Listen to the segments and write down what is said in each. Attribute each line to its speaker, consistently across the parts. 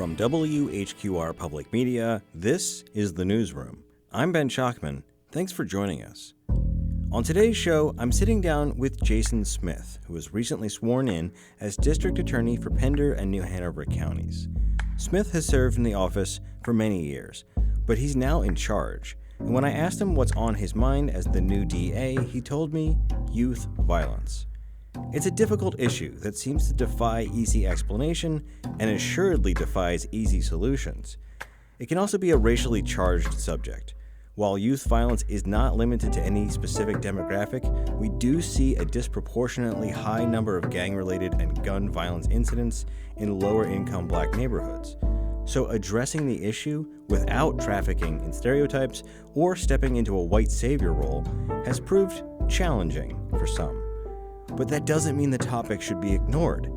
Speaker 1: From WHQR Public Media, this is The Newsroom. I'm Ben Schachtman. Thanks for joining us. On today's show, I'm sitting down with Jason Smith, who was recently sworn in as District Attorney for Pender and New Hanover counties. Smith has served in the office for many years, but he's now in charge. And when I asked him what's on his mind as the new DA, he told me youth violence. It's a difficult issue that seems to defy easy explanation and assuredly defies easy solutions. It can also be a racially charged subject. While youth violence is not limited to any specific demographic, we do see a disproportionately high number of gang-related and gun violence incidents in lower-income black neighborhoods. So addressing the issue without trafficking in stereotypes or stepping into a white savior role has proved challenging for some. But that doesn't mean the topic should be ignored.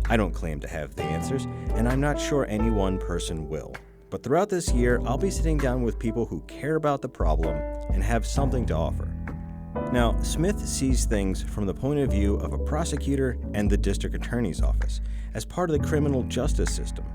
Speaker 1: I don't claim to have the answers, and I'm not sure any one person will. But throughout this year, I'll be sitting down with people who care about the problem and have something to offer. Now, Smith sees things from the point of view of a prosecutor and the district attorney's office, as part of the criminal justice system.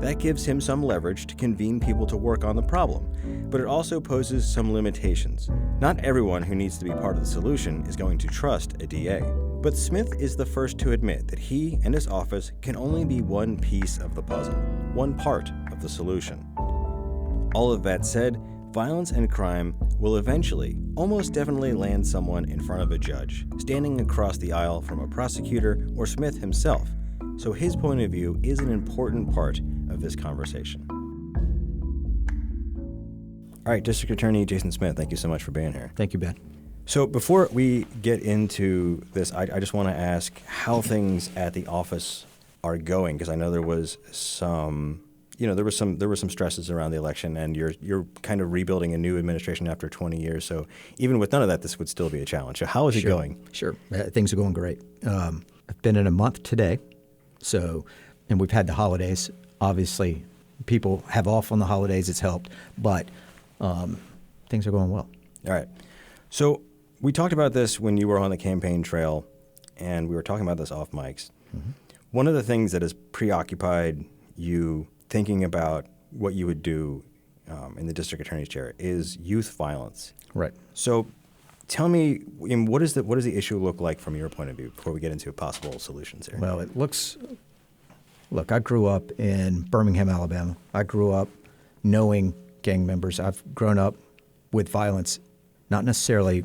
Speaker 1: That gives him some leverage to convene people to work on the problem, but it also poses some limitations. Not everyone who needs to be part of the solution is going to trust a DA. But Smith is the first to admit that he and his office can only be one piece of the puzzle, one part of the solution. All of that said, violence and crime will eventually, almost definitely land someone in front of a judge, standing across the aisle from a prosecutor or Smith himself. So his point of view is an important part of this conversation. All right, District Attorney Jason Smith, thank you so much for being here.
Speaker 2: Thank you, Ben.
Speaker 1: So before we get into this, I just want to ask how things at the office are going, because I know there was some, there were some stresses around the election, and you're kind of rebuilding a new administration after 20 years. So even with none of that, this would still be a challenge. So how is it going?
Speaker 2: Sure, things are going great. I've been in a month today, and we've had the holidays. Obviously, people have off on the holidays. It's helped, but things are going well.
Speaker 1: All right. So we talked about this when you were on the campaign trail, and we were talking about this off mics. Mm-hmm. One of the things that has preoccupied you thinking about what you would do in the district attorney's chair is youth violence.
Speaker 2: Right.
Speaker 1: So tell me, what does the issue look like from your point of view before we get into possible solutions here?
Speaker 2: Well, look, I grew up in Birmingham, Alabama. I grew up knowing gang members. I've grown up with violence, not necessarily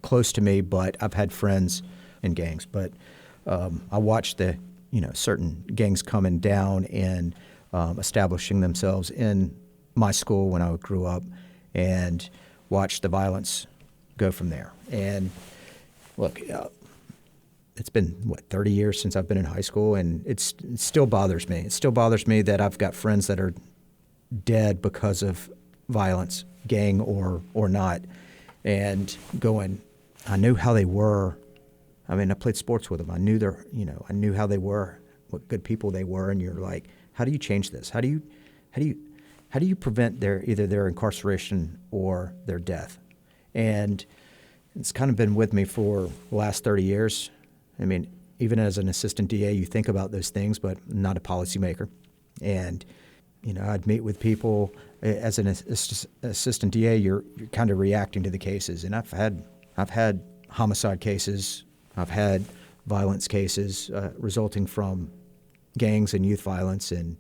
Speaker 2: close to me, but I've had friends in gangs. But I watched the, certain gangs coming down and establishing themselves in my school when I grew up, and watched the violence go from there. And look, it's been 30 years since I've been in high school, and it still bothers me. It still bothers me that I've got friends that are dead because of violence, gang or not, and going, I knew how they were. I mean, I played sports with them. I knew how they were, what good people they were. And you're like, how do you change this? How do you prevent either their incarceration or their death? And it's kind of been with me for the last 30 years. I mean, even as an assistant DA, you think about those things, but not a policymaker. And I'd meet with people as an assistant DA. You're kind of reacting to the cases, and I've had homicide cases. I've had violence cases resulting from gangs and youth violence, and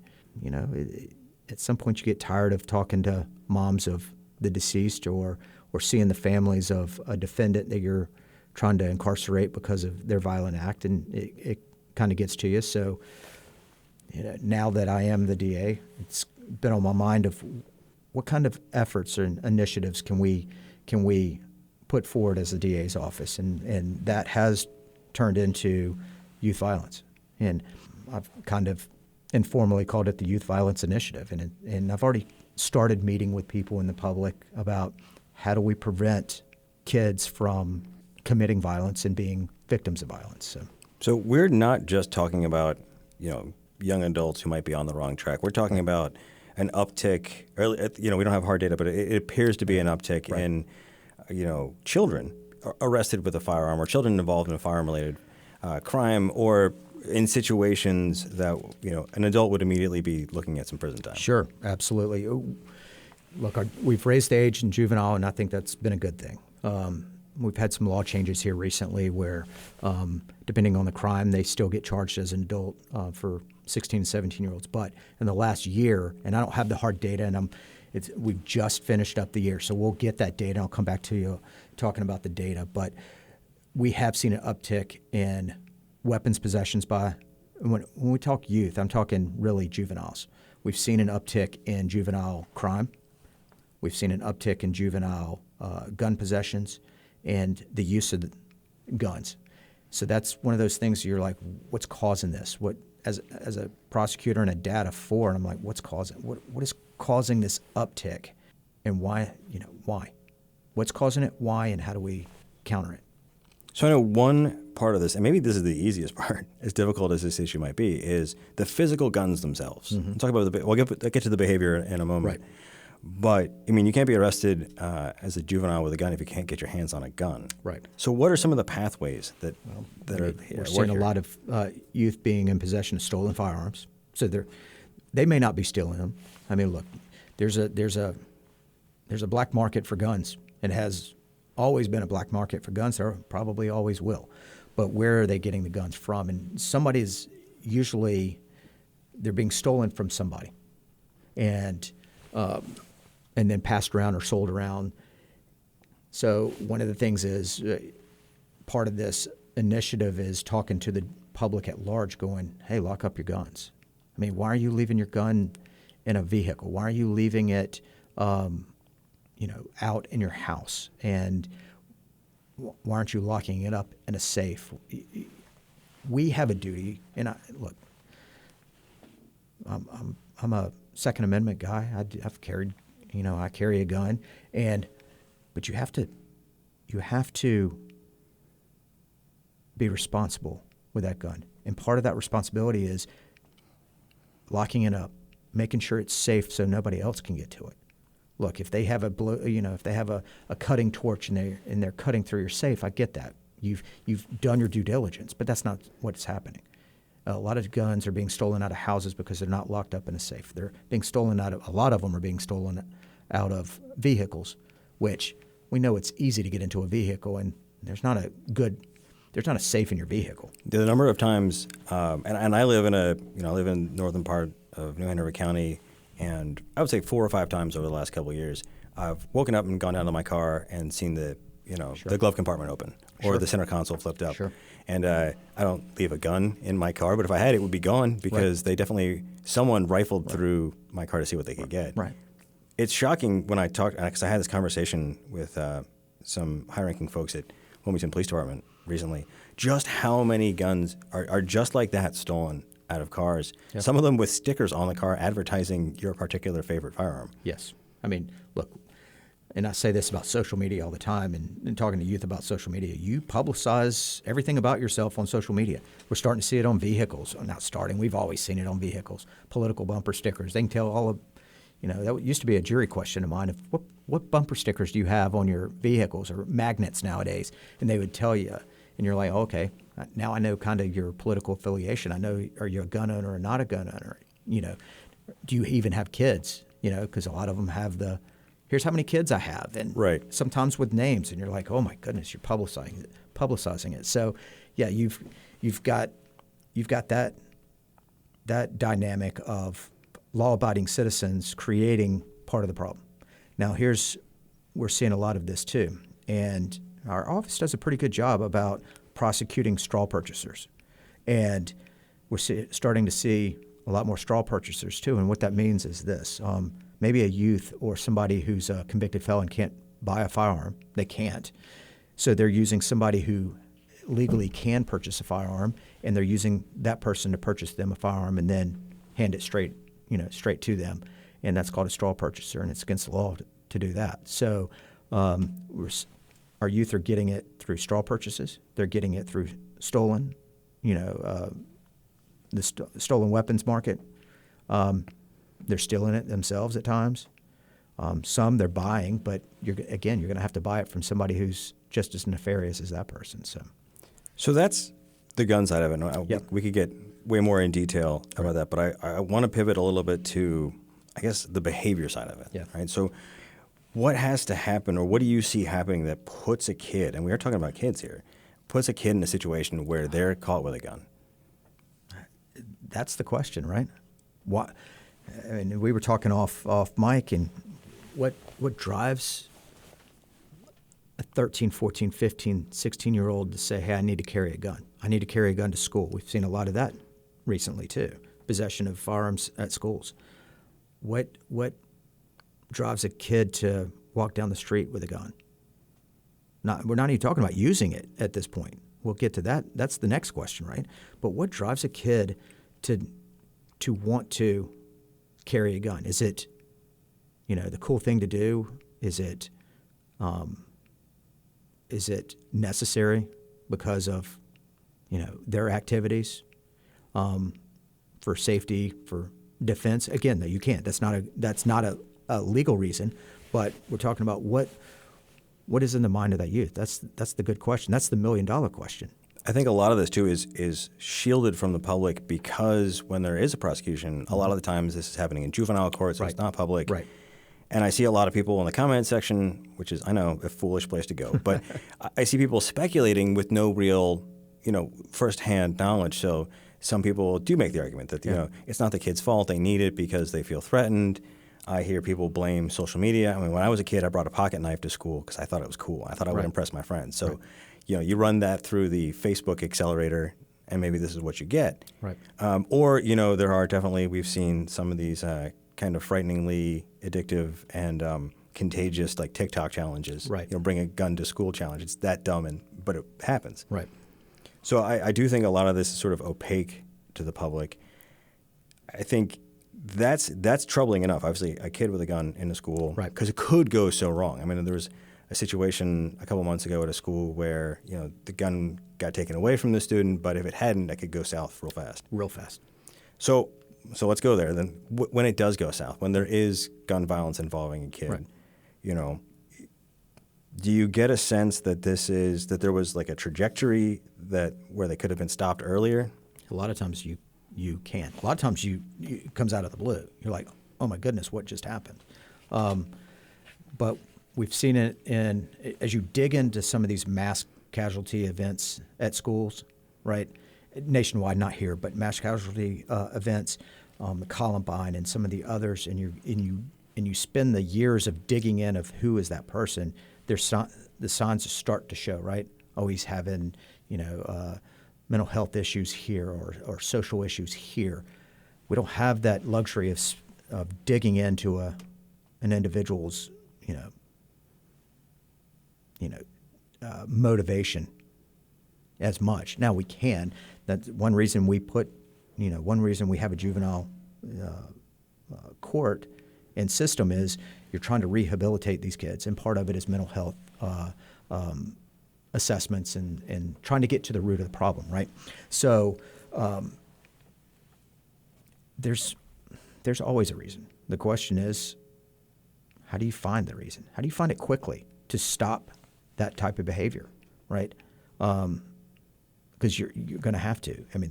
Speaker 2: at some point you get tired of talking to moms of the deceased or seeing the families of a defendant that you're trying to incarcerate because of their violent act, and it kind of gets to you. So now that I am the DA, it's been on my mind of what kind of efforts or initiatives can we put forward as the DA's office, and that has turned into youth violence. And I've kind of informally called it the Youth Violence Initiative, and I've already started meeting with people in the public about how do we prevent kids from committing violence and being victims of violence.
Speaker 1: So we're not just talking about young adults who might be on the wrong track. We're talking about an uptick. We don't have hard data, but it appears to be an uptick in children arrested with a firearm, or children involved in a firearm-related crime, or in situations that, an adult would immediately be looking at some prison time.
Speaker 2: Sure, absolutely. Look, we've raised the age in juvenile, and I think that's been a good thing. We've had some law changes here recently where, depending on the crime, they still get charged as an adult for 16 and 17-year-olds. But in the last year, and I don't have the hard data, and we've just finished up the year, so we'll get that data. I'll come back to you talking about the data. But we have seen an uptick in weapons possessions by, when we talk youth, I'm talking really juveniles. We've seen an uptick in juvenile crime. We've seen an uptick in juvenile gun possessions and the use of the guns. So that's one of those things you're like, what's causing this? As a prosecutor and a dad of 4, and I'm like, what is causing this uptick, and why? Why? What's causing it? Why? And how do we counter it?
Speaker 1: So I know one part of this, and maybe this is the easiest part, as difficult as this issue might be, is the physical guns themselves. Mm-hmm. We'll talk about we'll get to the behavior in a moment.
Speaker 2: Right.
Speaker 1: But, you can't be arrested as a juvenile with a gun if you can't get your hands on a gun.
Speaker 2: Right.
Speaker 1: So what are some of the pathways that are
Speaker 2: We're seeing a lot of youth being in possession of stolen firearms. So they may not be stealing them. I mean, look, there's a black market for guns. It has always been a black market for guns. There probably always will. But where are they getting the guns from? And they're being stolen from somebody. And then passed around or sold around. So one of the things is part of this initiative is talking to the public at large going, hey, lock up your guns. I mean, why are you leaving your gun in a vehicle? Why are you leaving it, out in your house? And why aren't you locking it up in a safe? We have a duty, and I'm a Second Amendment guy. I've carried, I carry a gun, but you have to be responsible with that gun. And part of that responsibility is locking it up, making sure it's safe so nobody else can get to it. Look, if they have a cutting torch and they're cutting through your safe, I get that. You've done your due diligence, but that's not what's happening. A lot of guns are being stolen out of houses because they're not locked up in a safe. A lot of them are being stolen out of vehicles, which we know it's easy to get into a vehicle, and there's not a safe in your vehicle.
Speaker 1: The number of times, and I live in northern part of New Hanover County, and I would say 4 or 5 times over the last couple of years, I've woken up and gone down to my car and seen the glove compartment open or the center console flipped up.
Speaker 2: Sure.
Speaker 1: And I don't leave a gun in my car, but if I had it would be gone because someone rifled through my car to see what they could get.
Speaker 2: Right.
Speaker 1: It's shocking when I talk, because I had this conversation with some high-ranking folks at Wilmington Police Department recently, just how many guns are just like that stolen out of cars. Yep. Some of them with stickers on the car advertising your particular favorite firearm.
Speaker 2: Yes. I mean, look, and I say this about social media all the time, and talking to youth about social media, you publicize everything about yourself on social media. We're starting to see it on vehicles. Not starting, we've always seen it on vehicles. Political bumper stickers. They can tell all of, that used to be a jury question of mine. What bumper stickers do you have on your vehicles, or magnets nowadays? And they would tell you, and you're like, okay, now I know kind of your political affiliation. I know, are you a gun owner or not a gun owner? Do you even have kids? Because a lot of them have here's how many kids I have, and sometimes with names, and you're like, oh my goodness, you're publicizing it. So, yeah, you've got that dynamic of law-abiding citizens creating part of the problem. Now, we're seeing a lot of this too, and our office does a pretty good job about prosecuting straw purchasers, and we're starting to see a lot more straw purchasers too. And what that means is this. Maybe a youth or somebody who's a convicted felon can't buy a firearm. They can't. So they're using somebody who legally can purchase a firearm, and they're using that person to purchase them a firearm and then hand it straight to them. And that's called a straw purchaser, and it's against the law to do that. So our youth are getting it through straw purchases. They're getting it through stolen, the stolen weapons market. They're stealing it themselves at times. Some they're buying, but you're going to have to buy it from somebody who's just as nefarious as that person. So
Speaker 1: that's the gun side of it.
Speaker 2: Yep.
Speaker 1: We could get way more in detail about that, but I want to pivot a little bit to, I guess, the behavior side of it.
Speaker 2: Yeah.
Speaker 1: Right. So, what has to happen, or what do you see happening that puts a kid, and we are talking about kids here, puts a kid in a situation where they're caught with a gun?
Speaker 2: That's the question, right? What? I mean, we were talking off mic, and what drives a 13, 14, 15, 16-year-old to say, hey, I need to carry a gun. I need to carry a gun to school. We've seen a lot of that recently, too. Possession of firearms at schools. What drives a kid to walk down the street with a gun? We're not even talking about using it at this point. We'll get to that. That's the next question, right? But what drives a kid to want to carry a gun? Is it, the cool thing to do? Is it necessary because of, their activities, for safety, for defense? Again, no, you can't. That's not a legal reason. But we're talking about what is in the mind of that youth. That's the good question. That's the $1 million question.
Speaker 1: I think a lot of this too is shielded from the public because when there is a prosecution, a lot of the times this is happening in juvenile court, so it's not public.
Speaker 2: Right.
Speaker 1: And I see a lot of people in the comment section, which is, I know, a foolish place to go, but I see people speculating with no real, firsthand knowledge. So some people do make the argument that, it's not the kid's fault. They need it because they feel threatened. I hear people blame social media. I mean, when I was a kid, I brought a pocket knife to school because I thought it was cool. I thought I would impress my friends. So, you run that through the Facebook accelerator, and maybe this is what you get.
Speaker 2: Right.
Speaker 1: Or, there are definitely, we've seen some of these kind of frighteningly addictive and contagious, like TikTok challenges.
Speaker 2: Right.
Speaker 1: Bring a gun to school challenge. It's that dumb, but it happens.
Speaker 2: Right.
Speaker 1: So I do think a lot of this is sort of opaque to the public. I think that's troubling enough. Obviously, a kid with a gun in a school,
Speaker 2: right?
Speaker 1: Because it could go so wrong. I mean, there was a situation a couple months ago at a school where the gun got taken away from the student, but if it hadn't, that could go south real fast.
Speaker 2: Real fast.
Speaker 1: So let's go there. Then when it does go south, when there is gun violence involving a kid, do you get a sense that that there was like a trajectory where they could have been stopped earlier?
Speaker 2: A lot of times you can't. A lot of times it comes out of the blue. You're like, oh my goodness, what just happened? But we've seen it as you dig into some of these mass casualty events at schools, right? Nationwide, not here, but mass casualty events, the Columbine and some of the others, and you spend the years of digging in of who is that person. The signs start to show, right? Oh, he's having, mental health issues here or social issues here. We don't have that luxury of digging into an individual's, motivation as much. Now we can. That's one reason we have a juvenile court and system is you're trying to rehabilitate these kids, and part of it is mental health assessments and trying to get to the root of the problem, right? So there's always a reason. The question is, how do you find the reason? How do you find it quickly to stop that type of behavior, right? Because you're going to have to. I mean,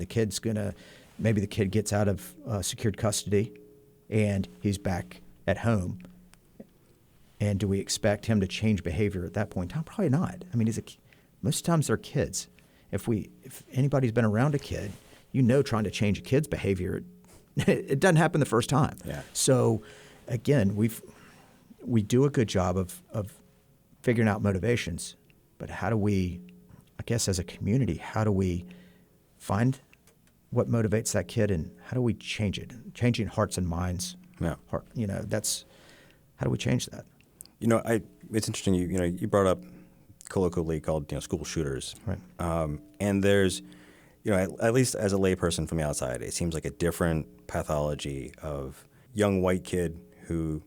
Speaker 2: maybe the kid gets out of secured custody and he's back at home. And do we expect him to change behavior at that point in time? Probably not. I mean, most times they're kids. If anybody's been around a kid, trying to change a kid's behavior, it doesn't happen the first time.
Speaker 1: Yeah.
Speaker 2: So, again, we do a good job of figuring out motivations, but how do we, I guess as a community, how do we find what motivates that kid and how do we change it? Changing hearts and minds.
Speaker 1: Yeah.
Speaker 2: How do we change that?
Speaker 1: It's interesting. You brought up colloquially called school shooters,
Speaker 2: right?
Speaker 1: And there's, at least as a layperson from the outside, it seems like a different pathology of young white kid who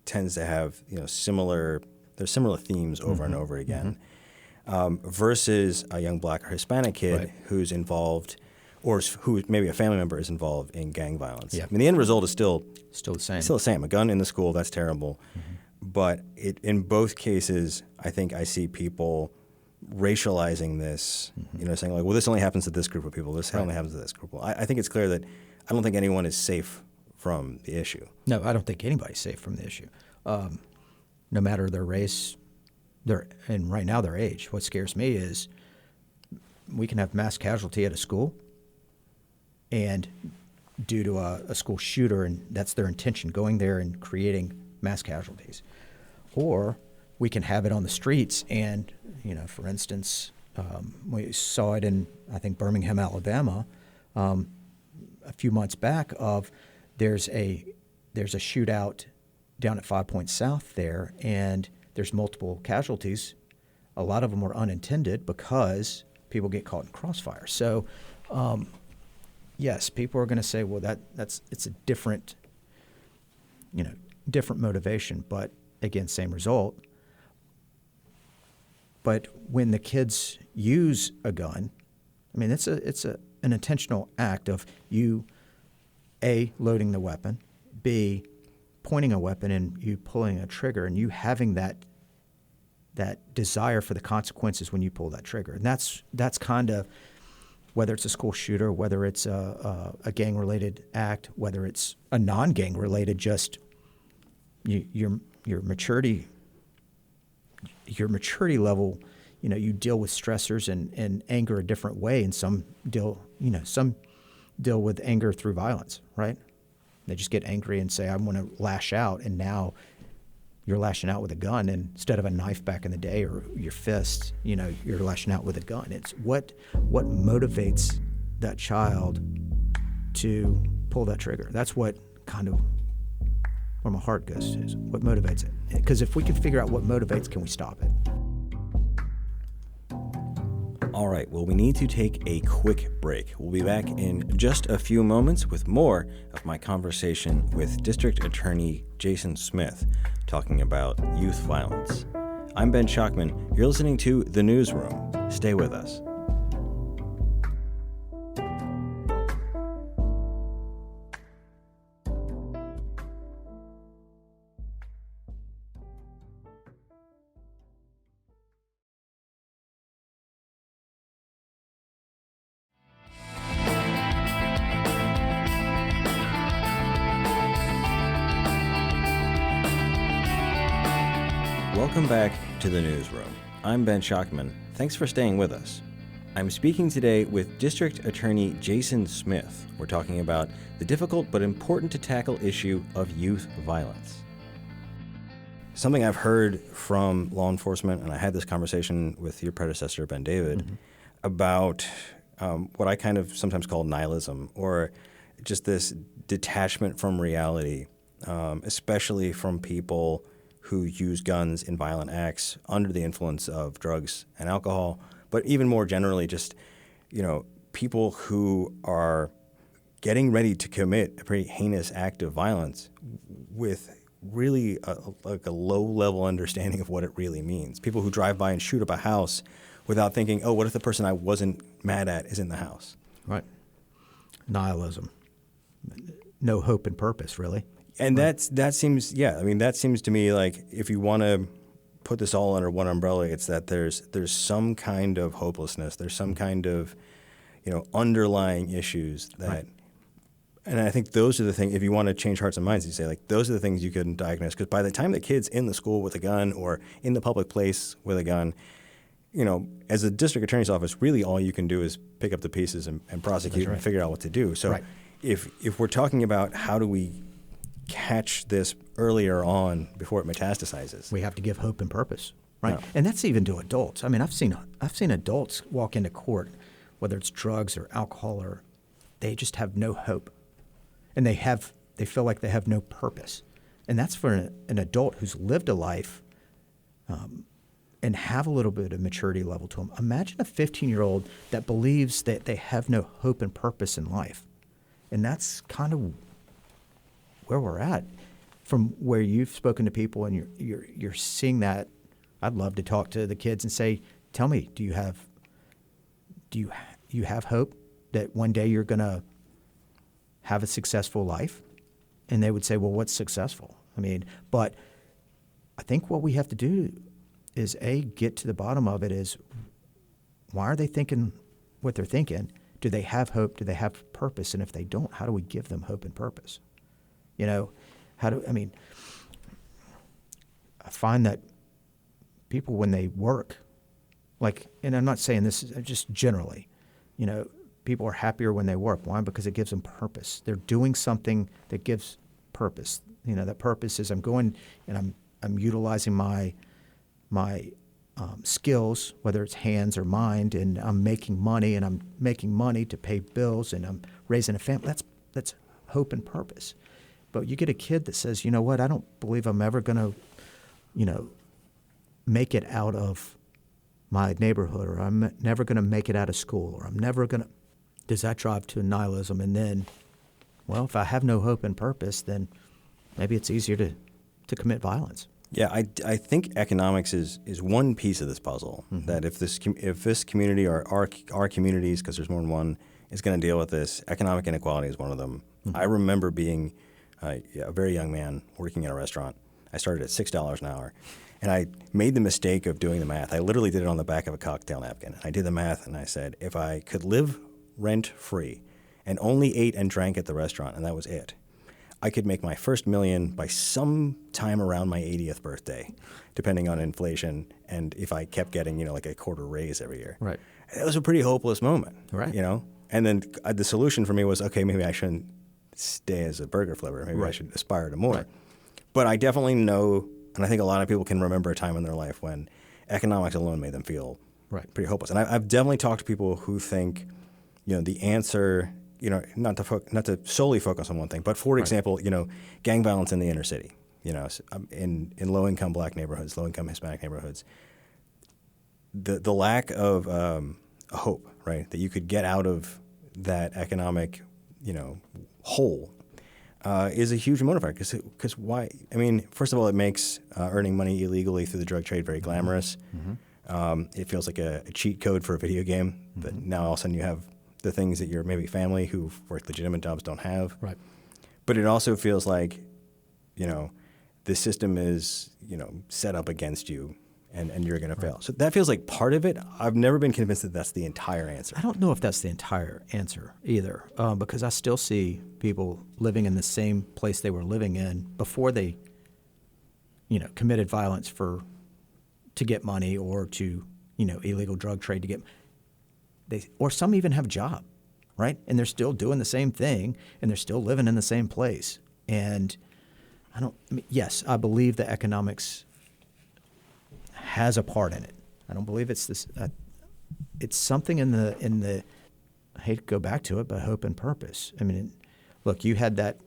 Speaker 1: tends to have similar themes over and over again, versus a young black or Hispanic kid who's involved, or who maybe a family member is involved in gang violence.
Speaker 2: Yeah.
Speaker 1: I mean, the end result is still
Speaker 2: the same.
Speaker 1: Still the same. A gun in the school, that's terrible. But in both cases, I think I see people racializing this, saying like, well, this only happens to this group of people. This only happens to this group. Well, I think it's clear that I don't think anyone is safe from the issue.
Speaker 2: No, I don't think anybody's safe from the issue, no matter their race, and right now their age. What scares me is we can have mass casualty at a school, and due to a school shooter, and that's their intention, going there and creating mass casualties. Or we can have it on the streets, and, for instance, we saw it in, I think, Birmingham, Alabama, a few months back of there's a shootout down at 5 Points South there, and there's multiple casualties. A lot of them were unintended because people get caught in crossfire. So, yes, people are going to say, well, it's a different, different motivation, but again, same result. But when the kids use a gun, I mean, it's an intentional act of you, A, loading the weapon, B, pointing a weapon and you pulling a trigger, and you having that desire for the consequences when you pull that trigger. And that's kind of, whether it's a school shooter, whether it's a gang-related act, whether it's a non-gang-related, just your maturity level, you deal with stressors and anger a different way, and some deal with anger through violence, right? They just get angry and say, I want to lash out, and now you're lashing out with a gun instead of a knife back in the day, or your fist, you're lashing out with a gun. It's what motivates that child to pull that trigger. That's what kind of where my heart goes to, is what motivates it. Because if we can figure out what motivates, can we stop it?
Speaker 1: All right, well, we need to take a quick break. We'll be back in just a few moments with more of my conversation with District Attorney Jason Smith, talking about youth violence. I'm Ben Schachtman. You're listening to The Newsroom. Stay with us. Welcome back to The Newsroom. I'm Ben Schachtman. Thanks for staying with us. I'm speaking today with District Attorney Jason Smith. We're talking about the difficult but important to tackle issue of youth violence. Something I've heard from law enforcement, and I had this conversation with your predecessor, Ben David, about what I kind of sometimes call nihilism, or just this detachment from reality, especially from people who use guns in violent acts under the influence of drugs and alcohol, but even more generally, just, people who are getting ready to commit a pretty heinous act of violence with really a low-level understanding of what it really means. People who drive by and shoot up a house without thinking, oh, what if the person I wasn't mad at is in the house?
Speaker 2: Right. Nihilism. No hope and purpose, really.
Speaker 1: And that seems to me like, if you want to put this all under one umbrella, it's that there's some kind of hopelessness. There's some kind of, underlying issues that, right. And I think those are the things, if you want to change hearts and minds, you say, like, those are the things you can diagnose. Because by the time the kid's in the school with a gun or in the public place with a gun, as a district attorney's office, really all you can do is pick up the pieces and prosecute and figure out what to do. So
Speaker 2: right.
Speaker 1: if we're talking about how do we catch this earlier on before it metastasizes,
Speaker 2: we have to give hope and purpose, right?
Speaker 1: No.
Speaker 2: And that's even to adults. I mean, I've seen adults walk into court, whether it's drugs or alcohol, or they just have no hope, and they feel like they have no purpose, and that's for an adult who's lived a life, and have a little bit of maturity level to them. Imagine a 15-year-old that believes that they have no hope and purpose in life, and that's kind of where we're at. From where you've spoken to people and you're seeing that, I'd love to talk to the kids and say, tell me, do you have hope that one day you're going to have a successful life? And they would say, well, what's successful? I mean, but I think what we have to do is, A, get to the bottom of it, is Why are they thinking what they're thinking? Do they have hope? Do they have purpose? And if they don't, how do we give them hope and purpose? I find that people, when they work, and I'm not saying this, just generally, people are happier when they work. Why? Because it gives them purpose. They're doing something that gives purpose. That purpose is I'm going and I'm utilizing my skills, whether it's hands or mind, and I'm making money, to pay bills, and I'm raising a family. That's hope and purpose. But you get a kid that says, you know what, I don't believe I'm ever going to, make it out of my neighborhood, or I'm never going to make it out of school, or I'm never going to. Does that drive to nihilism? And then, well, if I have no hope and purpose, then maybe it's easier to commit violence.
Speaker 1: Yeah, I think economics is one piece of this puzzle. Mm-hmm. That if this community or our communities, because there's more than one, is going to deal with this, economic inequality is one of them. Mm-hmm. I remember being a very young man working in a restaurant. I started at $6 an hour, and I made the mistake of doing the math. I literally did it on the back of a cocktail napkin. I did the math, and I said, if I could live rent-free and only ate and drank at the restaurant, and that was it, I could make my first $1 million by some time around my 80th birthday, depending on inflation, and if I kept getting, like a quarter raise every year.
Speaker 2: Right.
Speaker 1: It was a pretty hopeless moment.
Speaker 2: Right.
Speaker 1: And then the solution for me was, okay, maybe I shouldn't stay as a burger flipper. Maybe I should aspire to more. Right. But I definitely know, and I think a lot of people can remember a time in their life when economics alone made them feel pretty hopeless. And I've definitely talked to people who think, the answer, not to solely focus on one thing, but for example, gang violence in the inner city, in low-income black neighborhoods, low-income Hispanic neighborhoods, the lack of hope, right, that you could get out of that economic, hole is a huge motivator. Because why? I mean, first of all, it makes earning money illegally through the drug trade very glamorous. Mm-hmm. It feels like a cheat code for a video game. Mm-hmm. That now all of a sudden you have the things that your maybe family who've worked legitimate jobs don't have.
Speaker 2: Right.
Speaker 1: But it also feels like, the system is, set up against you and you're going to fail. So that feels like part of it. I've never been convinced that that's the entire answer.
Speaker 2: I don't know if that's the entire answer either, because I still see people living in the same place they were living in before they, committed violence to get money or to, illegal drug trade to get. Or some even have a job, right? And they're still doing the same thing, and they're still living in the same place. And yes, I believe the economics has a part in it. I don't believe it's this. It's something in the. I hate to go back to it, but hope and purpose. I mean, look, you had that.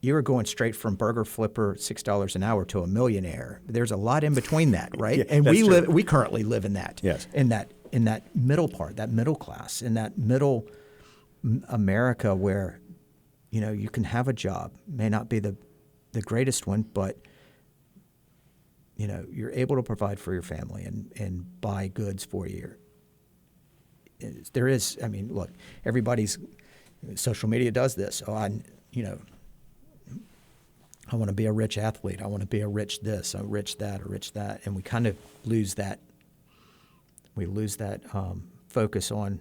Speaker 2: You were going straight from burger flipper $6 an hour to a millionaire. There's a lot in between that, right?
Speaker 1: Yeah,
Speaker 2: and we currently live in that.
Speaker 1: Yes.
Speaker 2: In that middle part, that middle class, in that middle America where, you can have a job, may not be the greatest one, but you're able to provide for your family and buy goods for you. There is, look, everybody's social media does this. I want to be a rich athlete. I want to be a rich this, a rich that, and we kind of lose that. We lose that focus on,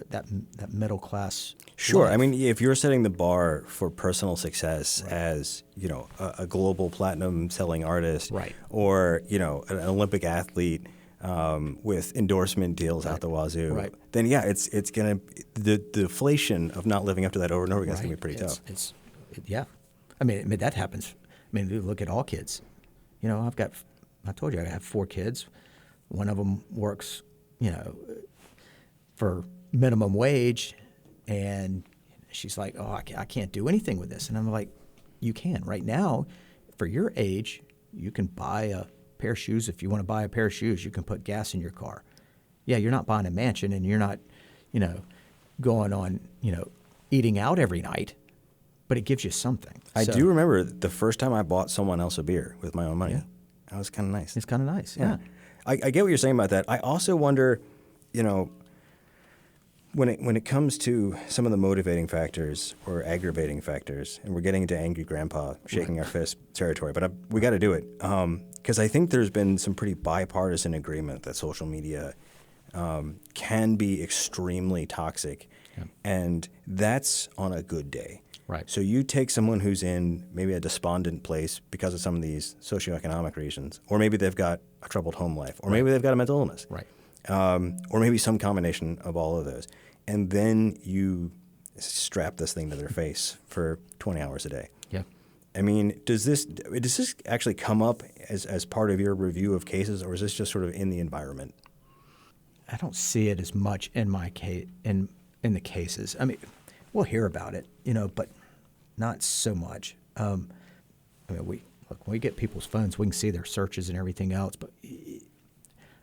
Speaker 2: that middle class.
Speaker 1: Sure.
Speaker 2: life.
Speaker 1: I mean, if you're setting the bar for personal success as, a global platinum selling artist,
Speaker 2: right,
Speaker 1: or, an Olympic athlete with endorsement deals out the wazoo,
Speaker 2: right,
Speaker 1: then it's going to, the deflation of not living up to that over and over again is going to be pretty tough.
Speaker 2: Yeah. I mean, that happens. I mean, look at all kids. I told you I have 4 kids. One of them works, for minimum wage, and she's like, oh, I can't do anything with this. And I'm like, you can. Right now, for your age, you can buy a pair of shoes. If you want to buy a pair of shoes, you can put gas in your car. Yeah, you're not buying a mansion, and you're not, going on, eating out every night, but it gives you something.
Speaker 1: I do remember the first time I bought someone else a beer with my own money. Yeah. That was kind of nice.
Speaker 2: It's kind of nice, yeah.
Speaker 1: I get what you're saying about that. I also wonder, when it comes to some of the motivating factors or aggravating factors, and we're getting into angry grandpa shaking our fist territory, but we got to do it because I think there's been some pretty bipartisan agreement that social media can be extremely toxic, and that's on a good day.
Speaker 2: Right.
Speaker 1: So you take someone who's in maybe a despondent place because of some of these socioeconomic reasons, or maybe they've got a troubled home life, or maybe they've got a mental illness.
Speaker 2: Right.
Speaker 1: Or maybe some combination of all of those. And then you strap this thing to their face for 20 hours a day.
Speaker 2: Yeah.
Speaker 1: I mean, does this actually come up as part of your review of cases, or is this just sort of in the environment?
Speaker 2: I don't see it as much in my case, in the cases. I mean, we'll hear about it, but not so much. When we get people's phones, we can see their searches and everything else, but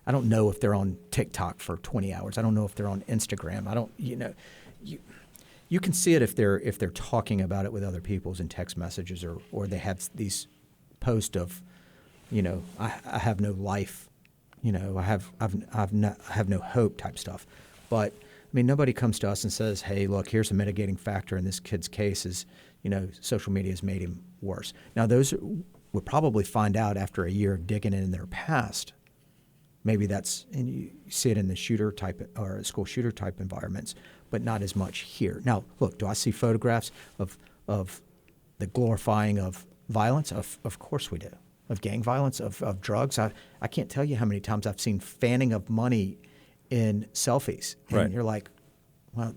Speaker 2: I don't know if they're on TikTok for 20 hours. I don't know if they're on Instagram. I don't, you can see it if they're talking about it with other people's in text messages or they have these posts of, I have no life, I have no hope type stuff. But I mean, nobody comes to us and says, hey, look, here's a mitigating factor in this kid's case is, social media has made him worse. Now, those we'll probably find out after a year of digging in their past. Maybe and you see it in the shooter type or school shooter type environments, but not as much here. Now, look, do I see photographs of the glorifying of violence? Of course we do. Of gang violence, of drugs. I can't tell you how many times I've seen fanning of money in selfies. And
Speaker 1: right.
Speaker 2: You're like, well.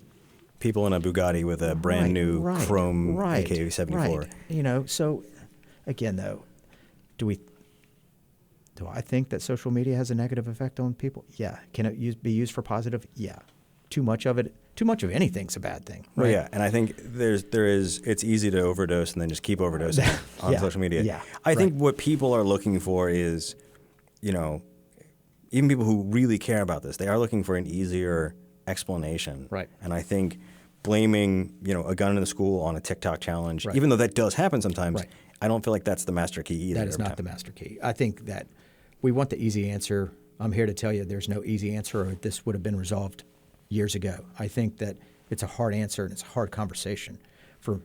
Speaker 1: People in a Bugatti with a brand new chrome AK-74.
Speaker 2: Right. So again, though, do I think that social media has a negative effect on people? Yeah. Can it be used for positive? Yeah. Too much of anything's a bad thing. Right?
Speaker 1: Well, yeah, and I think it's easy to overdose and then just keep overdosing on social media.
Speaker 2: Yeah.
Speaker 1: I think what people are looking for is, even people who really care about this, they are looking for an easier explanation.
Speaker 2: Right.
Speaker 1: And I think blaming, a gun in the school on a TikTok challenge, even though that does happen sometimes, I don't feel like that's the master key either.
Speaker 2: That is not the master key. I think that we want the easy answer. I'm here to tell you there's no easy answer, or this would have been resolved years ago. I think that it's a hard answer and it's a hard conversation for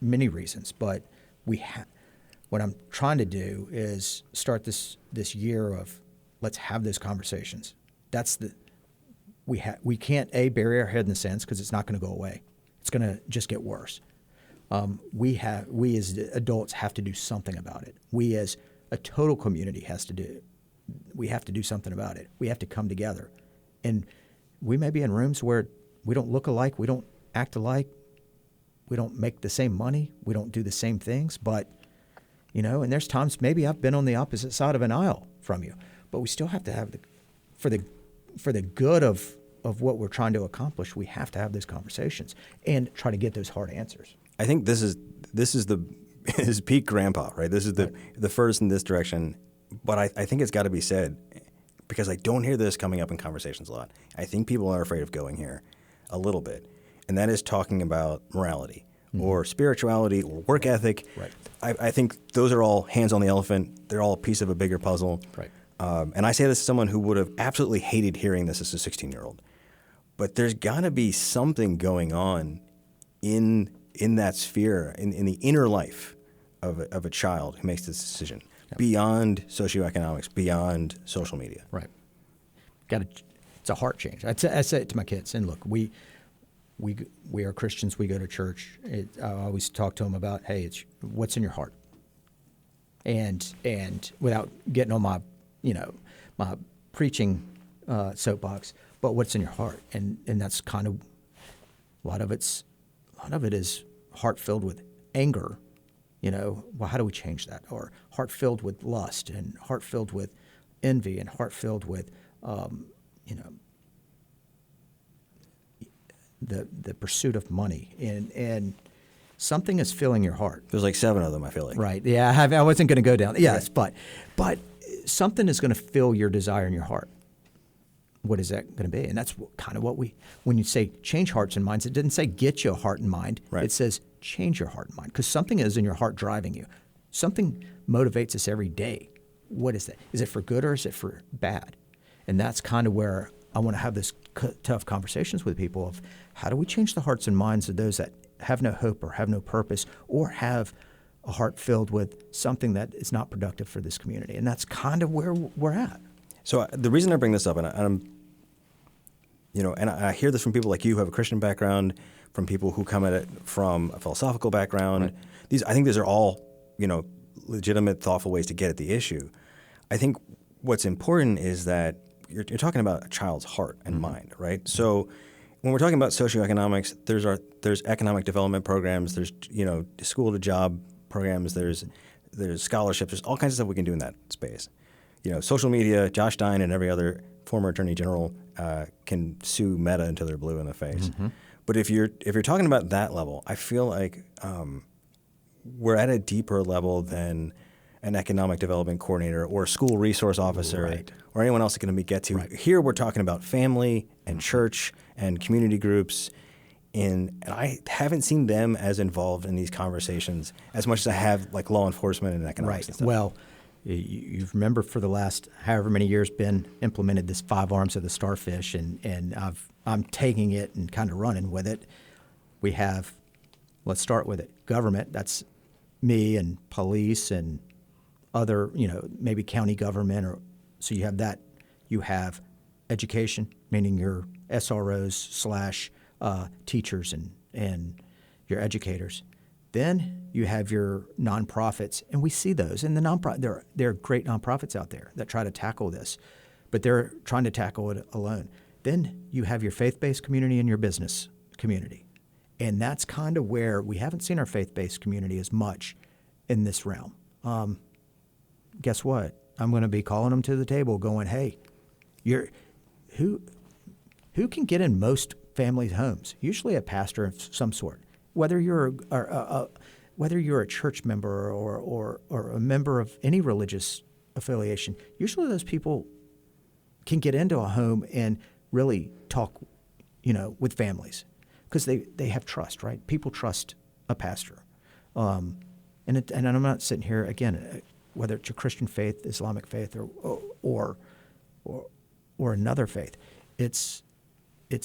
Speaker 2: many reasons. But what I'm trying to do is start this year of let's have those conversations. We can't bury our head in the sands because it's not going to go away. It's going to just get worse. We as adults have to do something about it. We as a total community we have to do something about it. We have to come together. And we may be in rooms where we don't look alike, we don't act alike, we don't make the same money, we don't do the same things, but, and there's times maybe I've been on the opposite side of an aisle from you, but we still have to have for the good of what we're trying to accomplish, we have to have those conversations and try to get those hard answers.
Speaker 1: I think this is peak grandpa, right? This is the first in this direction. But I think it's got to be said, because I don't hear this coming up in conversations a lot. I think people are afraid of going here a little bit, and that is talking about morality or spirituality or work ethic.
Speaker 2: Right.
Speaker 1: I think those are all hands on the elephant. They're all a piece of a bigger puzzle.
Speaker 2: Right.
Speaker 1: And I say this as someone who would have absolutely hated hearing this as a 16-year-old. But there's got to be something going on in that sphere, in the inner life of a child who makes this decision. Beyond socioeconomics, beyond social media.
Speaker 2: Right. It's a heart change. I say it to my kids. And look, we are Christians. We go to church. I always talk to them about, hey, it's what's in your heart. And without getting on my preaching soapbox, but what's in your heart, and that's kind of a lot of it is heart filled with anger. Well, how do we change that? Or heart filled with lust, and heart filled with envy, and heart filled with, the pursuit of money, and something is filling your heart.
Speaker 1: There's like 7 of them, I feel like.
Speaker 2: Right. Yeah. I wasn't going to go down. Yes, but something is going to fill your desire in your heart. What is that going to be? And that's kind of what when you say change hearts and minds, it didn't say get your heart and mind.
Speaker 1: Right.
Speaker 2: It says change your heart and mind, because something is in your heart driving you. Something motivates us every day. What is that? Is it for good or is it for bad? And that's kind of where I want to have this tough conversations with people of how do we change the hearts and minds of those that have no hope or have no purpose or have a heart filled with something that is not productive for this community. And that's kind of where we're at.
Speaker 1: So the reason I bring this up, and I hear this from people like you who have a Christian background, from people who come at it from a philosophical background. Right. I think these are all, legitimate, thoughtful ways to get at the issue. I think what's important is that you're talking about a child's heart and mind, right? So when we're talking about socioeconomics, there's economic development programs, there's school to job programs, there's scholarships, there's all kinds of stuff we can do in that space. Social media, Josh Stein and every other former attorney general can sue Meta until they're blue in the face. Mm-hmm. But if you're talking about that level, I feel like we're at a deeper level than an economic development coordinator or a school resource officer or anyone else is going to get to. Right. Here we're talking about family and church and community groups, and I haven't seen them as involved in these conversations as much as I have like law enforcement and economics. Right. And stuff.
Speaker 2: Well, you remember for the last however many years been implemented this 5 arms of the starfish, and I'm taking it and kind of running with it. We have, let's start with it, government. That's me and police and other, maybe county government, or so you have that. You have education, meaning your SROs / teachers and your educators. Then you have your nonprofits, and we see those. And there are great nonprofits out there that try to tackle this, but they're trying to tackle it alone. Then you have your faith-based community and your business community. And that's kind of where we haven't seen our faith-based community as much in this realm. Guess what? I'm going to be calling them to the table going, hey, who can get in most families' homes? Usually a pastor of some sort. Whether you're a church member or a member of any religious affiliation, usually those people can get into a home and really talk, with families. Because they have trust, right? People trust a pastor, and I'm not sitting here again, whether it's your Christian faith, Islamic faith, or another faith. It's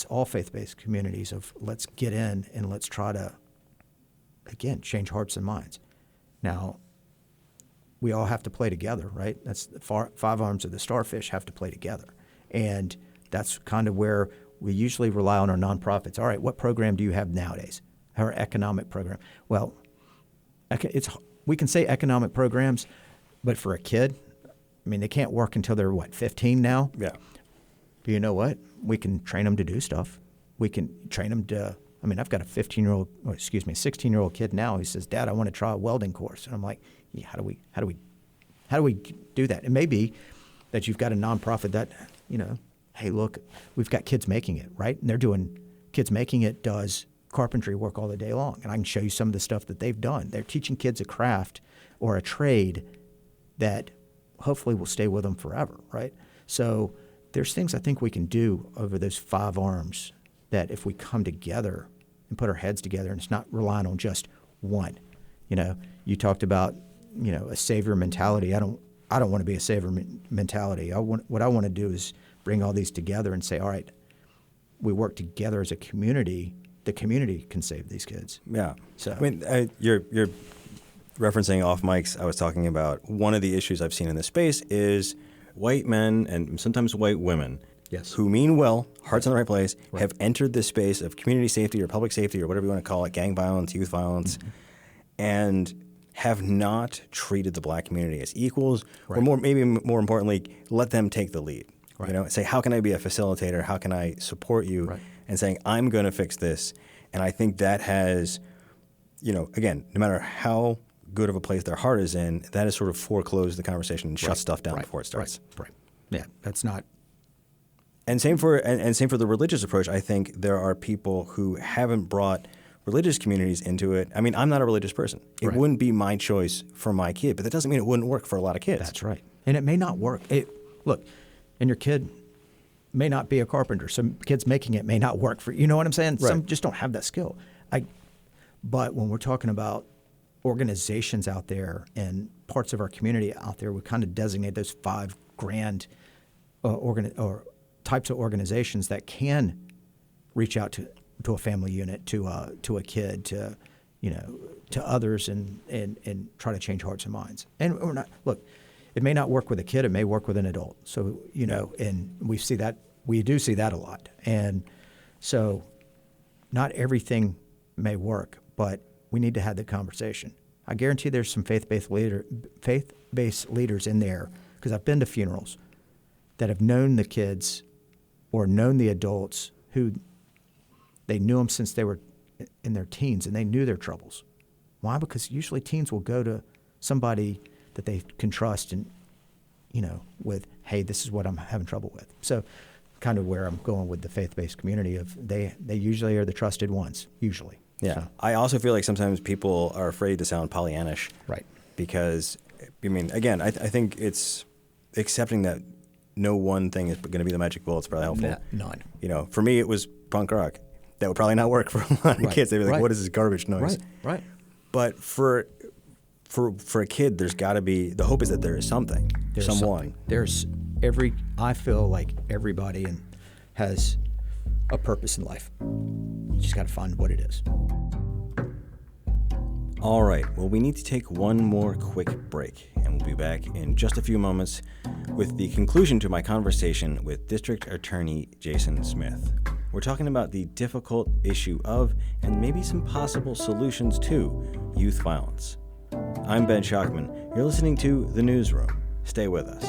Speaker 2: all faith-based communities of let's get in and let's try to again change hearts and minds. Now, we all have to play together, right? That's the 5 arms of the starfish have to play together, and that's kind of where we usually rely on our nonprofits. All right, what program do you have nowadays? Our economic program. Well, we can say economic programs, but for a kid, they can't work until they're, 15 now?
Speaker 1: Yeah.
Speaker 2: Do you know what? We can train them to do stuff. We can train them to, I've got a 16-year-old kid now who says, Dad, I want to try a welding course. And I'm like, yeah, how do we do that? It may be that you've got a nonprofit that, hey, look, we've got Kids Making It, right? And they're doing, Kids Making It does carpentry work all the day long. And I can show you some of the stuff that they've done. They're teaching kids a craft or a trade that hopefully will stay with them forever, right? So there's things I think we can do over those 5 arms that if we come together and put our heads together, and it's not relying on just one. You talked about, a savior mentality. I don't want to be a savior mentality. What I want to do is bring all these together and say, all right, we work together as a community. The community can save these kids.
Speaker 1: Yeah.
Speaker 2: So
Speaker 1: you're referencing off mics. I was talking about one of the issues I've seen in this space is white men and sometimes white women,
Speaker 2: yes,
Speaker 1: who mean well, hearts in the right place, have entered this space of community safety or public safety or whatever you want to call it, gang violence, youth violence, and have not treated the black community as equals, or maybe more importantly, let them take the lead. Right. Say, how can I be a facilitator? How can I support you? Right. And saying, I'm going to fix this. And I think that has, again, no matter how good of a place their heart is in, that has sort of foreclosed the conversation and shut stuff down before it starts.
Speaker 2: Right. Yeah, that's not.
Speaker 1: And same for the religious approach. I think there are people who haven't brought religious communities into it. I'm not a religious person. It wouldn't be my choice for my kid, but that doesn't mean it wouldn't work for a lot of kids.
Speaker 2: That's right. And it may not work. Look, and your kid may not be a carpenter. Some kids making it may not work for you. Know what I'm saying? Some just don't have that skill. But when we're talking about organizations out there and parts of our community out there, we kind of designate those 5 grand types of organizations that can reach out to a family unit, to a kid, to others, and try to change hearts and minds. And we're not, look, it may not work with a kid, it may work with an adult. So, and we do see that a lot. And so not everything may work, but we need to have the conversation. I guarantee there's some faith-based leaders in there, because I've been to funerals, that have known the kids or known the adults who they knew them since they were in their teens, and they knew their troubles. Why? Because usually teens will go to somebody that they can trust and, with, hey, this is what I'm having trouble with. So kind of where I'm going with the faith-based community of they usually are the trusted ones, usually.
Speaker 1: Yeah.
Speaker 2: So.
Speaker 1: I also feel like sometimes people are afraid to sound Pollyannish.
Speaker 2: Right.
Speaker 1: Because, again, I think it's accepting that no one thing is going to be the magic bullet is probably helpful.
Speaker 2: None.
Speaker 1: For me, it was punk rock. That would probably not work for a lot of kids. They'd be like, what is this garbage noise?
Speaker 2: Right.
Speaker 1: But for a kid, there's got to be, the hope is that there is something, someone.
Speaker 2: I feel like everybody has a purpose in life. You just got to find what it is.
Speaker 1: All right, well, we need to take one more quick break, and we'll be back in just a few moments with the conclusion to my conversation with District Attorney Jason Smith. We're talking about the difficult issue of, and maybe some possible solutions to, youth violence. I'm Ben Schachtman. You're listening to The Newsroom. Stay with us.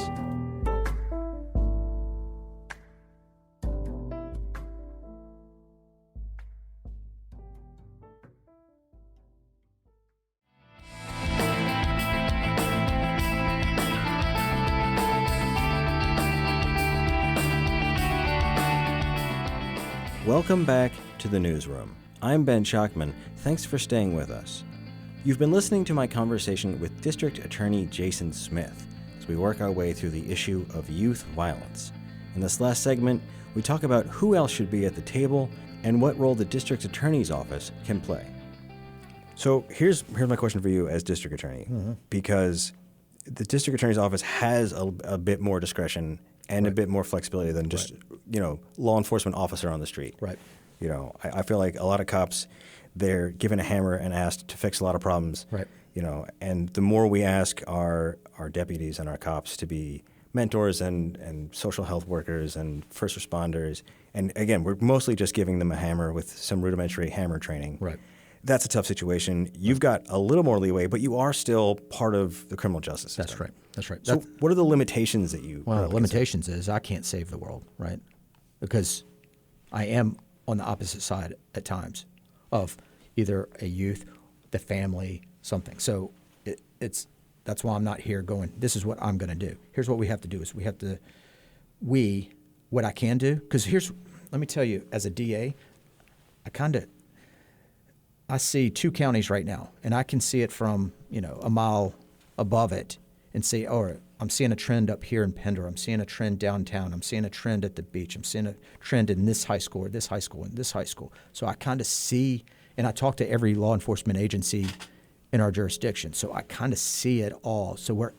Speaker 1: Welcome back to The Newsroom. I'm Ben Schachtman. Thanks for staying with us. You've been listening to my conversation with District Attorney Jason Smith as we work our way through the issue of youth violence. In this last segment, we talk about who else should be at the table and what role the District Attorney's Office can play. So here's my question for you as District Attorney, because the District Attorney's Office has a bit more discretion and a bit more flexibility than just, law enforcement officer on the street.
Speaker 2: Right.
Speaker 1: I feel like a lot of cops, they're given a hammer and asked to fix a lot of problems.
Speaker 2: Right.
Speaker 1: And the more we ask our deputies and our cops to be mentors and social health workers and first responders, and again, we're mostly just giving them a hammer with some rudimentary hammer training.
Speaker 2: Right.
Speaker 1: That's a tough situation. You've got a little more leeway, but you are still part of the criminal justice system.
Speaker 2: That's right.
Speaker 1: So what are the limitations that you...
Speaker 2: Well, the limitations is I can't save the world, right? Because I am on the opposite side at times of either a youth, the family, something. So that's why I'm not here going, this is what I'm going to do. Here's what we have to do is what I can do, because let me tell you, as a DA, I see two counties right now, and I can see it from, a mile above it and say, oh, I'm seeing a trend up here in Pender. I'm seeing a trend downtown. I'm seeing a trend at the beach. I'm seeing a trend in this high school or this high school and this high school. So I kind of see, and I talk to every law enforcement agency in our jurisdiction. So I kind of see it all. So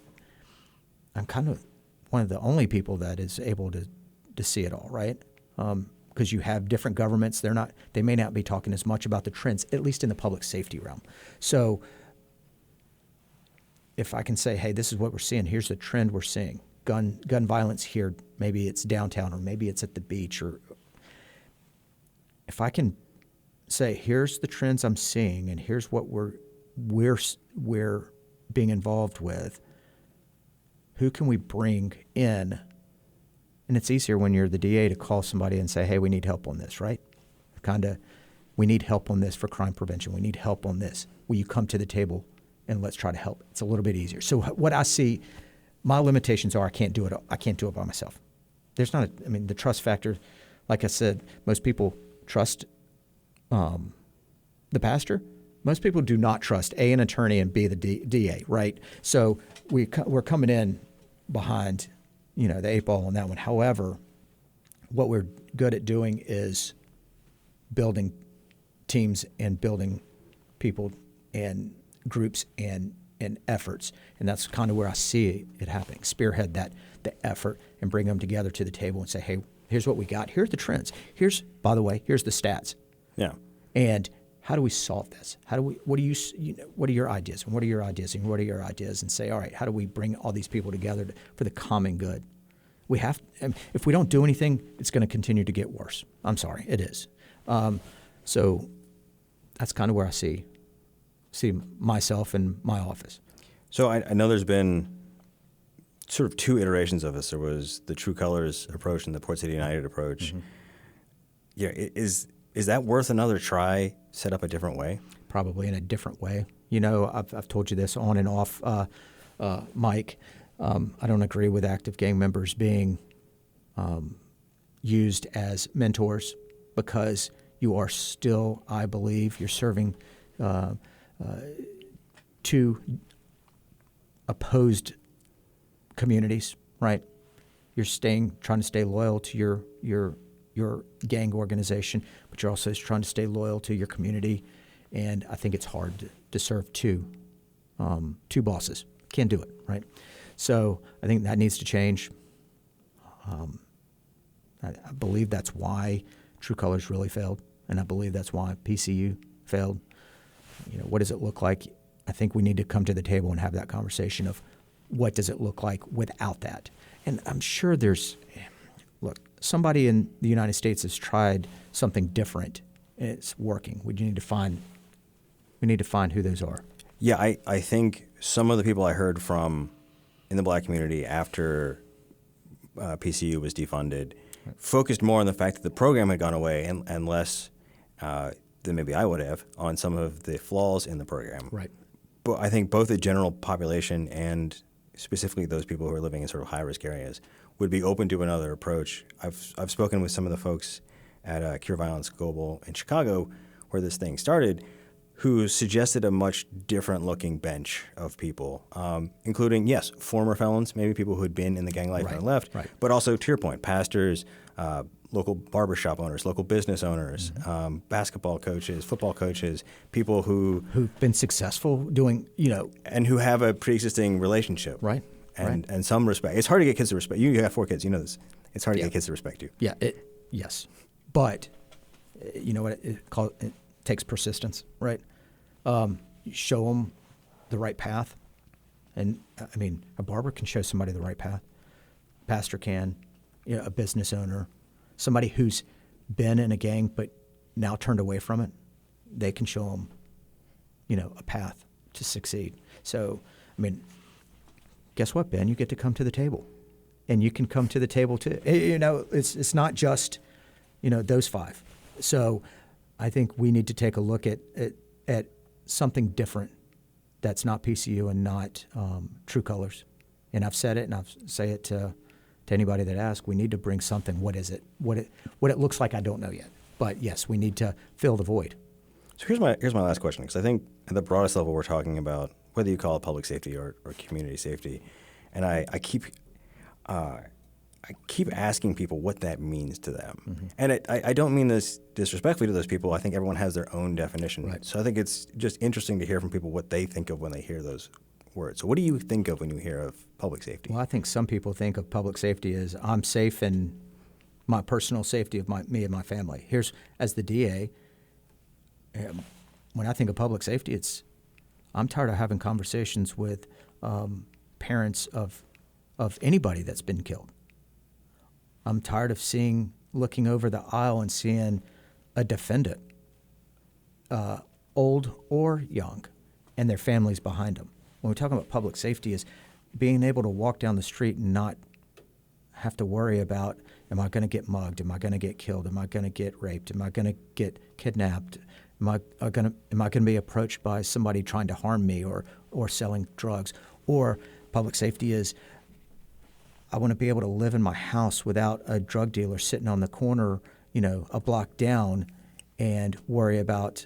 Speaker 2: I'm kind of one of the only people that is able to see it all, right? Because you have different governments. They may not be talking as much about the trends, at least in the public safety realm. So if I can say, hey, this is what we're seeing, here's the trend we're seeing. Gun violence here, maybe it's downtown or maybe it's at the beach, or if I can say, here's the trends I'm seeing and here's what we're being involved with, who can we bring in? And it's easier when you're the DA to call somebody and say, hey, we need help on this, right? We need help on this for crime prevention. We need help on this. Will you come to the table and let's try to help? It's a little bit easier. So what I see, my limitations are I can't do it by myself. There's not the trust factor, like I said, most people trust the pastor. Most people do not trust A, an attorney, and B, the DA, right? So we're coming in behind, the eight ball on that one. However, what we're good at doing is building teams and building people and groups and efforts, and that's kind of where I see it happening. Spearhead the effort and bring them together to the table and say, hey, Here's what we got. Here are the trends. By the way, here's the stats.
Speaker 1: Yeah.
Speaker 2: And how do we solve this? What are your ideas? And what are your ideas? And what are your ideas? And say, all right, how do we bring all these people together for the common good? If we don't do anything, it's going to continue to get worse. I'm sorry, it is. So that's kind of where I see myself and my office.
Speaker 1: So I know there's been sort of two iterations of this. There was the True Colors approach and the Port City United approach. Mm-hmm. Yeah, is that worth another try, set up a different way?
Speaker 2: Probably in a different way. I've told you this on and off, Mike. I don't agree with active gang members being used as mentors, because you are still, I believe, you're serving two opposed communities, right? You're trying to stay loyal to your gang organization, but you're also trying to stay loyal to your community. And I think it's hard to serve two bosses. Can't do it, right? So I think that needs to change. I believe that's why True Colors really failed, and I believe that's why PCU failed. What does it look like? I think we need to come to the table and have that conversation of what does it look like without that. And I'm sure somebody in the United States has tried something different, and it's working. We need to find who those are.
Speaker 1: Yeah, I think some of the people I heard from in the black community after PCU was defunded focused more on the fact that the program had gone away and less than maybe I would have on some of the flaws in the program.
Speaker 2: Right.
Speaker 1: But I think both the general population and specifically those people who are living in sort of high-risk areas would be open to another approach. I've spoken with some of the folks at Cure Violence Global in Chicago, where this thing started, who suggested a much different-looking bench of people, including, yes, former felons, maybe people who had been in the gang life and left, but also, to your point, pastors, local barbershop owners, local business owners, basketball coaches, football coaches, people who've
Speaker 2: been successful doing,
Speaker 1: and who have a pre-existing relationship,
Speaker 2: right,
Speaker 1: and some respect. It's hard to get kids to respect you. You have 4 kids, you know this. It's hard to get kids to respect you.
Speaker 2: Yeah, yes, but you know what it takes persistence, right? You show them the right path, and I mean, a barber can show somebody the right path. Pastor can, a business owner. Somebody who's been in a gang but now turned away from it, they can show them, a path to succeed. So, I mean, guess what, Ben? You get to come to the table, and you can come to the table too. It's not just, those 5. So, I think we need to take a look at something different that's not PCU and not True Colors. And I've said it, and I'll say it to anybody that asks, we need to bring something. What is it? What it looks like, I don't know yet. But yes, we need to fill the void.
Speaker 1: So here's my last question, because I think at the broadest level we're talking about whether you call it public safety or community safety, and I keep asking people what that means to them. Mm-hmm. And I don't mean this disrespectfully to those people. I think everyone has their own definition.
Speaker 2: Right.
Speaker 1: So I think it's just interesting to hear from people what they think of when they hear those words. So what do you think of when you hear of public safety?
Speaker 2: Well, I think some people think of public safety as I'm safe and my personal safety of me and my family. As the DA, when I think of public safety, I'm tired of having conversations with parents of anybody that's been killed. I'm tired of looking over the aisle and seeing a defendant, old or young, and their families behind them. When we're talking about public safety, is being able to walk down the street and not have to worry about, am I going to get mugged? Am I going to get killed? Am I going to get raped? Am I going to get kidnapped? Am I going to be approached by somebody trying to harm me or selling drugs? Or public safety is, I want to be able to live in my house without a drug dealer sitting on the corner, a block down, and worry about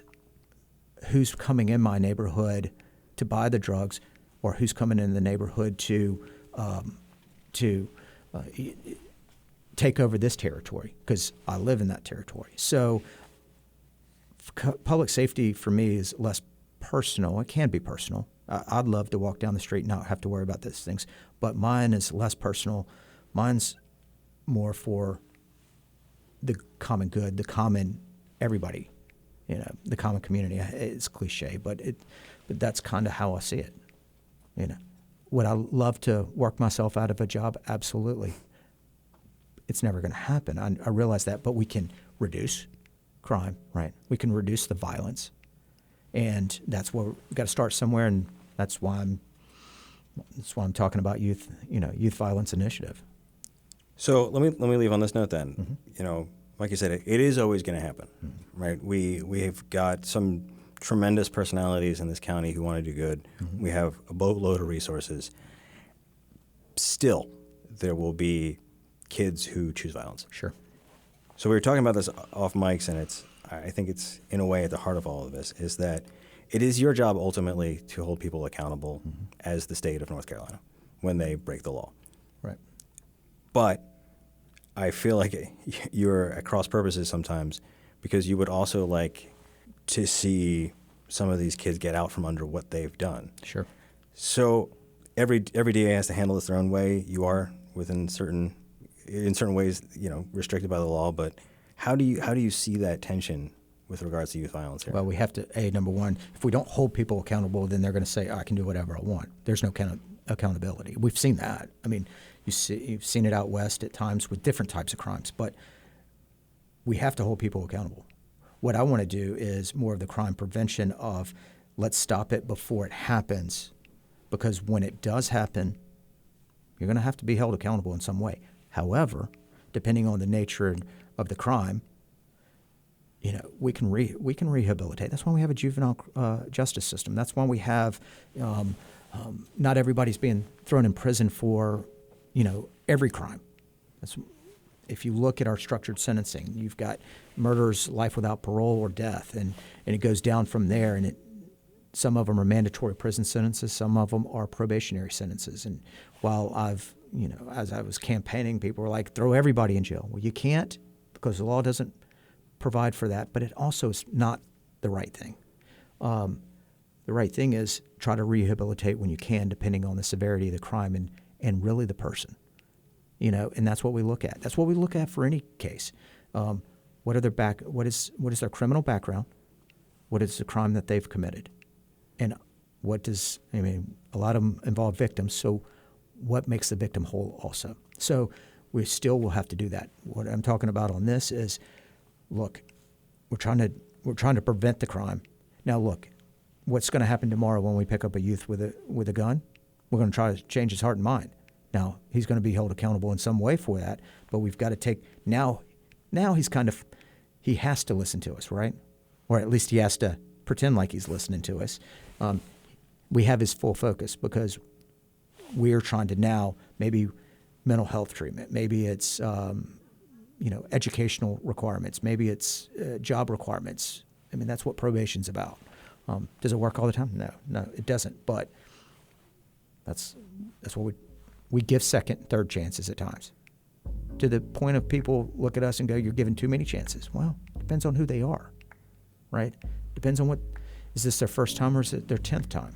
Speaker 2: who's coming in my neighborhood to buy the drugs, or who's coming in the neighborhood to take over this territory because I live in that territory. So public safety for me is less personal. It can be personal. I'd love to walk down the street and not have to worry about those things, but mine is less personal. Mine's more for the common good, the common everybody, the common community. It's cliche, but that's kind of how I see it. Would I love to work myself out of a job? Absolutely. It's never going to happen. I realize that, but we can reduce crime, right? We can reduce the violence, and that's where we've got to start somewhere, and that's why I'm talking about youth violence initiative.
Speaker 1: So let me leave on this note then. Like you said, it is always going to happen, right? We have got some tremendous personalities in this county who want to do good. We have a boatload of resources. Still, there will be kids who choose violence.
Speaker 2: Sure.
Speaker 1: So we were talking about this off mics, and I think it's in a way at the heart of all of this is that it is your job ultimately to hold people accountable as the state of North Carolina when they break the law.
Speaker 2: Right.
Speaker 1: But I feel like you're at cross purposes sometimes because you would also like to see some of these kids get out from under what they've done.
Speaker 2: Sure.
Speaker 1: So every DA has to handle this their own way. You are in certain ways, restricted by the law. But how do you see that tension with regards to youth violence here?
Speaker 2: Well, we have to, number one, if we don't hold people accountable, then they're going to say, I can do whatever I want. There's no accountability. We've seen that. I mean, you've seen it out west at times with different types of crimes. But we have to hold people accountable. What I want to do is more of the crime prevention of let's stop it before it happens, because when it does happen, you're going to have to be held accountable in some way. However, depending on the nature of the crime, we can rehabilitate. That's why we have a juvenile justice system. That's why we have not everybody's being thrown in prison for every crime. If you look at our structured sentencing, you've got murders, life without parole, or death, and it goes down from there. And some of them are mandatory prison sentences, some of them are probationary sentences. And while as I was campaigning, people were like, throw everybody in jail. Well, you can't, because the law doesn't provide for that, but it also is not the right thing. The right thing is try to rehabilitate when you can, depending on the severity of the crime and really the person. And that's what we look at. That's what we look at for any case. What is their criminal background? What is the crime that they've committed? And a lot of them involve victims, so what makes the victim whole also? So we still will have to do that. What I'm talking about on this is, look, we're trying to prevent the crime. Now look, what's going to happen tomorrow when we pick up a youth with a gun? We're going to try to change his heart and mind. Now, he's going to be held accountable in some way for that, but we've got to take – now he has to listen to us, right? Or at least he has to pretend like he's listening to us. We have his full focus because we're trying to now maybe mental health treatment, maybe it's educational requirements, maybe it's job requirements. I mean, that's what probation's about. Does it work all the time? No, it doesn't. But that's what we give second, third chances at times, to the point of people look at us and go, you're giving too many chances. Well, depends on who they are, right? Depends on is this their first time or is it their 10th time?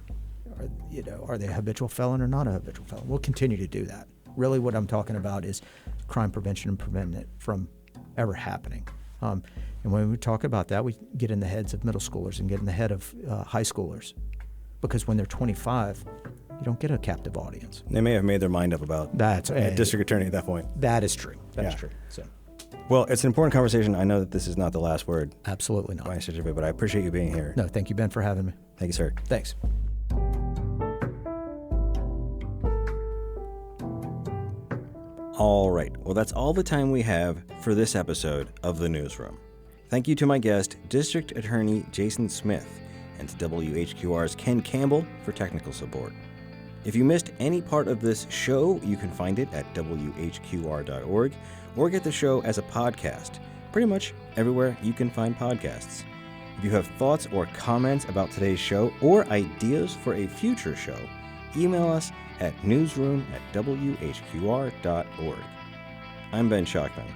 Speaker 2: Are they a habitual felon or not a habitual felon? We'll continue to do that. Really what I'm talking about is crime prevention and preventing it from ever happening. And when we talk about that, we get in the heads of middle schoolers and get in the head of high schoolers, because when they're 25, you don't get a captive audience.
Speaker 1: They may have made their mind up about district attorney at that point.
Speaker 2: That is true. That is true. So,
Speaker 1: well, it's an important conversation. I know that this is not the last word.
Speaker 2: Absolutely not.
Speaker 1: By any stretch of it, but I appreciate you being here.
Speaker 2: No, thank you, Ben, for having me.
Speaker 1: Thank you, sir.
Speaker 2: Thanks.
Speaker 1: All right. Well, that's all the time we have for this episode of The Newsroom. Thank you to my guest, District Attorney Jason Smith, and to WHQR's Ken Campbell for technical support. If you missed any part of this show, you can find it at WHQR.org or get the show as a podcast, pretty much everywhere you can find podcasts. If you have thoughts or comments about today's show or ideas for a future show, email us at newsroom@WHQR.org. I'm Ben Schachtman.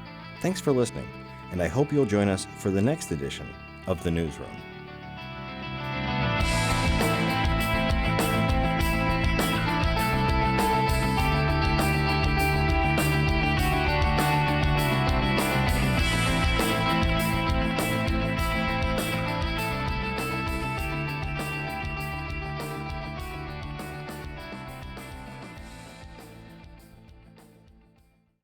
Speaker 1: Thanks for listening, and I hope you'll join us for the next edition of The Newsroom.